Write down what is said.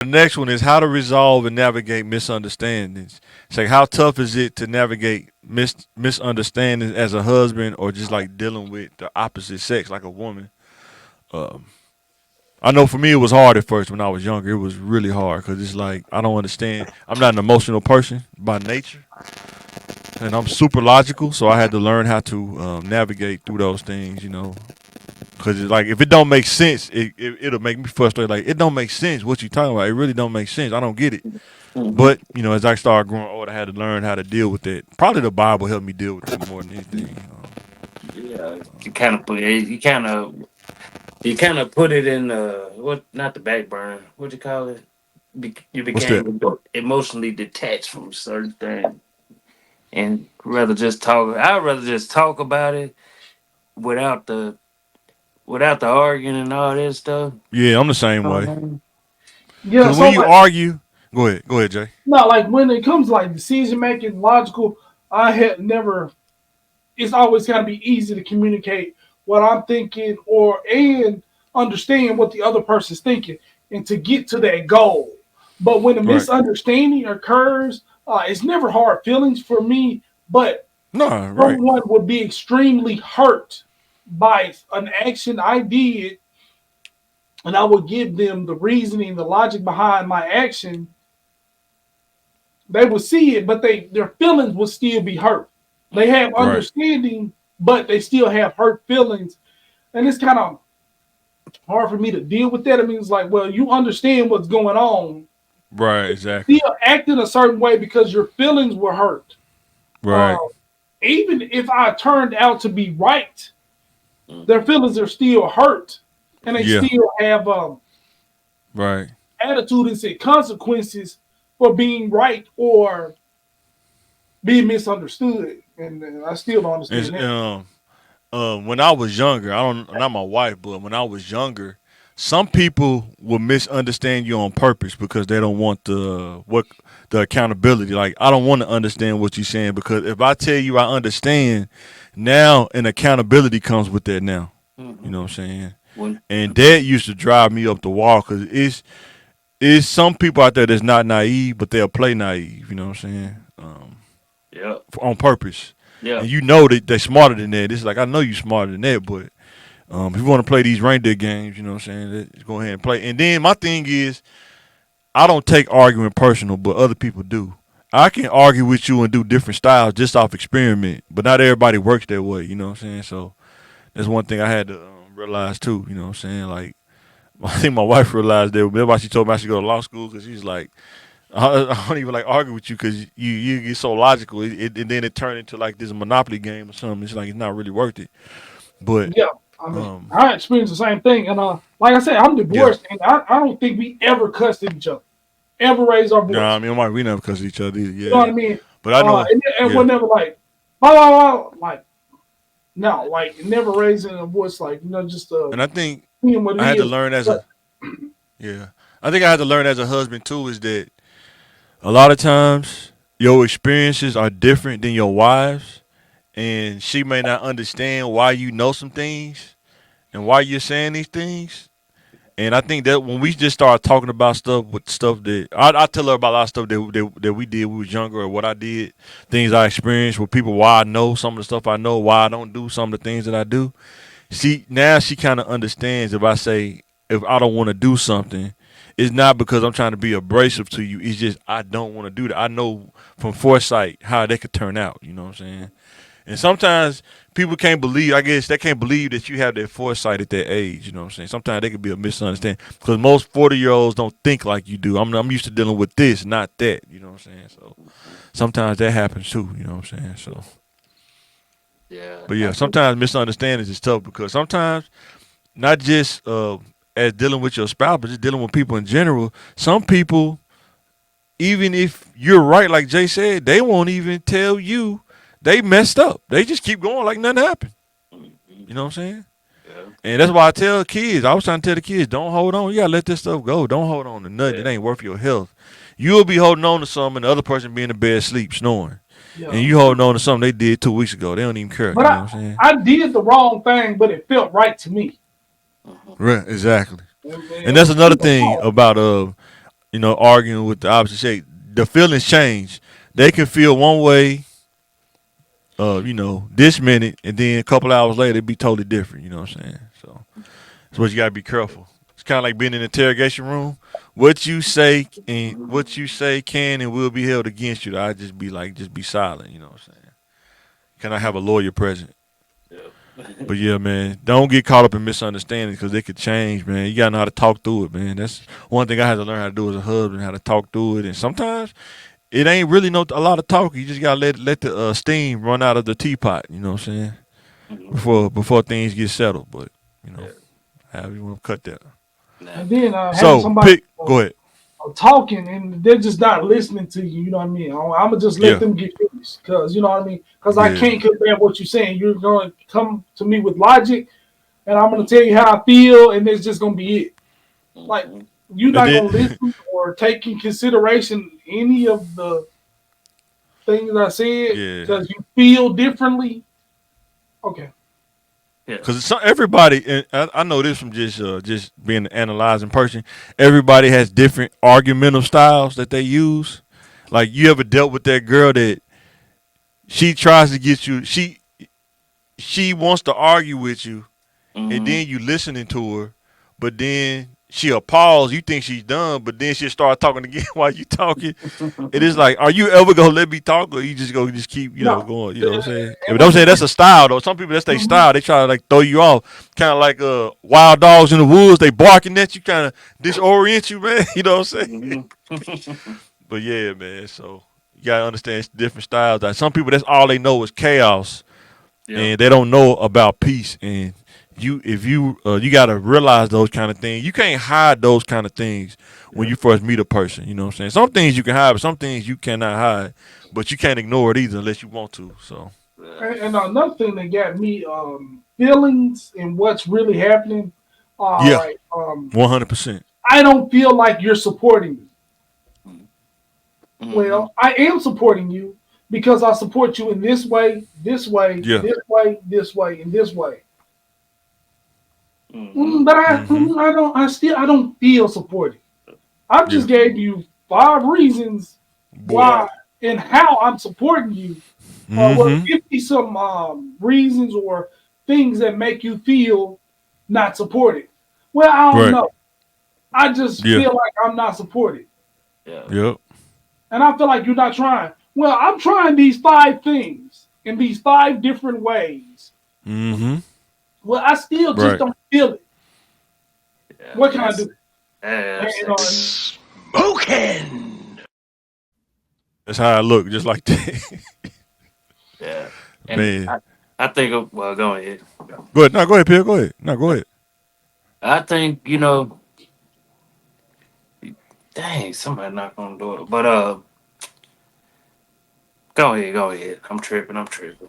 The next one is how to resolve and navigate misunderstandings. It's like how tough is it to navigate misunderstandings as a husband or just like dealing with the opposite sex, like a woman. Um, I know for me it was hard at first when I was younger. It was really hard because it's like I don't understand. I'm not an emotional person by nature, and I'm super logical, so I had to learn how to navigate through those things. Because it's like if it don't make sense, it'll make me frustrated. Like it don't make sense what you talking about. It really don't make sense. I don't get it. Mm-hmm. But as I started growing older, I had to learn how to deal with it. Probably the Bible helped me deal with it more than anything. Yeah, you kind of put it. You kind of put it in what? Not the back burner. What you call it? You What's that? became emotionally detached from certain things, and rather just talk. I'd rather just talk about it without the arguing and all that stuff. Yeah, I'm the same way. Um, Yeah, Because when so you like argue, go ahead, Jay. no, like when it comes to like decision making, logical, I had never. It's always got to be easy to communicate what I'm thinking or and understand what the other person's thinking and to get to that goal. But when a Right. misunderstanding occurs, it's never hard feelings for me. But No, right. someone would be extremely hurt by an action I did, and I would give them the reasoning, the logic behind my action. They would see it, but their feelings would still be hurt. They have Right. understanding, but they still have hurt feelings, and it's kind of hard for me to deal with that. I mean, it's like, well, you understand what's going on, Right, exactly. still act in a certain way because your feelings were hurt. Uh, Right. Even if I turned out to be right, their feelings are still hurt, and they Yeah. still have Right. attitude and say consequences for being right or being misunderstood. And I still don't And understand that. when I was younger, I don't not my wife, but when I was younger, some people will misunderstand you on purpose because they don't want the accountability. Like I don't want to understand what you're saying because if I tell you I understand, now an accountability comes with that now. You mhm. know what I'm saying? When, And that used to drive me up the wall because it's some people out there that's not naive, but they'll play naive. You know what I'm saying? yeah, On purpose, yeah, and you know that they're smarter than that. It's like I know you smarter than that, but if you want to play these reindeer games, you know what I'm saying, just go ahead and play. And then my thing is, I don't take arguing personal, but other people do. I can argue with you and do different styles just off experiment, but not everybody works that way. You know what I'm saying? So that's one thing I had to realize too. You know what I'm saying? Like I think my wife realized that. That's why she told me I should go to law school because she's like, I don't even like argue with you because you get so logical, and then it turned into like this monopoly game or something. It's like it's not really worth it. But Yeah, I mean, um, I experienced the same thing, and like I said, I'm yeah, divorced, and I don't think we ever cussed at each other, ever raised our nah, I voice. mean, we never cuss each other either. You know what Yeah, I mean? but I know, And we're yeah, never like, blah blah blah, like no, like never raising a voice, like just and I think being what I it had to is. learn as But a yeah, I think I had to learn as a husband too is that a lot of times your experiences are different than your wives, and she may not understand why you know some things and why you're saying these things. And I think that when we just start talking about stuff with stuff that I tell her about a lot of stuff that we did when we was younger or what I did, things I experienced with people, why I know some of the stuff I know, why I don't do some of the things that I do. She kind of understands if I say if I don't want to do something, it's not because I'm trying to be abrasive to you. It's just I don't want to do that. I know from foresight how they could turn out. You know what I'm saying? And sometimes people can't believe. I guess they can't believe that you have that foresight at that age. You know what I'm saying? Sometimes they could be a misunderstanding because most 40-year-olds don't think like you do. I'm used to dealing with this, not that. You know what I'm saying? So sometimes that happens too. You know what I'm saying? So, yeah. but yeah, sometimes misunderstandings is tough because sometimes not just as dealing with your spouse, but just dealing with people in general. Some people, even if you're right, like Jay said, they won't even tell you they messed up. They just keep going like nothing happened. Mhm. You know what I'm saying? Yeah. And that's why I tell kids, I was trying to tell the kids, don't hold on. You gotta let this stuff go. Don't hold on to nothing. Yeah. It ain't worth your health. You'll be holding on to something and the other person be in the bed asleep, snoring. And yeah, you holding on to something they did 2 weeks ago. They don't even care. but You know what I'm saying? I did the wrong thing, but it felt right to me. Right, exactly. And And it that's was another still thing wrong. about arguing with the opposite sex, the feelings change. They can feel one way, this minute, and then a couple hours later, it be totally different. You know what I'm saying? So that's what you gotta be careful. It's kind of like being in an interrogation room. What you say can and will be held against you. I just be like, just be silent. You know what I'm saying? Can I have a lawyer present? Yeah. But yeah, man, don't get caught up in misunderstandings because they could change, man. You gotta know how to talk through it, man. That's one thing I had to learn how to do as a husband, how to talk through it. And sometimes it ain't really a lot of talking. You just gotta let the steam run out of the teapot. You know what I'm saying? Mhm. Before things get settled. But you know, Yeah. however you want to cut that. And Now, then having So somebody pick. Go ahead. talking and they're just not listening to you. You know what I mean? I'm gonna just let Yeah. them get finished because you know what I mean. Because I Yeah. can't compare what you're saying. You're gonna come to me with logic, and I'm gonna tell you how I feel, and it's just gonna be it. Like mhm. you're And not then gonna listen or take in consideration any of the things I said yeah. because you feel differently. Okay. Yeah. Because everybody, and I know this from just being an analyzing person. Everybody has different argumental styles that they use. Like you ever dealt with that girl that she tries to get you, she wants to argue with you, and Mhm. then you listening to her, but then she'll pause. You think she's done, but then she'll start talking again while you talking. It is like, are you ever gonna let me talk, or you just go just keep No. going? You know what I'm saying? But And don't that's the say that's thing. a style though. Some people that's their Mhm. style. They try to like throw you off, kind of like wild dogs in the woods. They barking at you, kind of disorient you, man. You know what I'm saying? Mhm. But yeah, man. So you gotta understand it's different styles. Like some people, that's all they know is chaos, Yeah. and they don't know about peace. And you gotta realize those kind of things. You can't hide those kind of things when Yeah. you first meet a person. You know what I'm saying? Some things you can hide, but some things you cannot hide. But you can't ignore it either unless you want to. So Yeah. And another thing that got me feelings and what's really happening. All yeah, right. 100%. I don't feel like you're supporting me. Mhm. Well, I am supporting you because I support you in this way, this way, Yeah. this way, this way, and this way. Mhm. But Mm-hmm. I don't feel supported. I just Yeah. gave you 5 reasons Boy. why Yeah. and how I'm supporting you. Well, Mm-hmm. give me some reasons or things that make you feel not supported. Well, I don't Right. know. I just Yeah. feel like I'm not supported. Yeah. Yep. And I feel like you're not trying. Well, I'm trying these 5 things in these 5 different ways. Mm-hmm. Well, I still just Right. don't feel it. Yeah. What can I That's do? And, that's Smoking. That's how I look, just like that. yeah. And Man. I think well, go ahead. Go ahead. No, go ahead, Pierre. Go ahead. No, go ahead. I think dang, somebody knocked on the door. But go ahead, go ahead. I'm tripping. I'm tripping.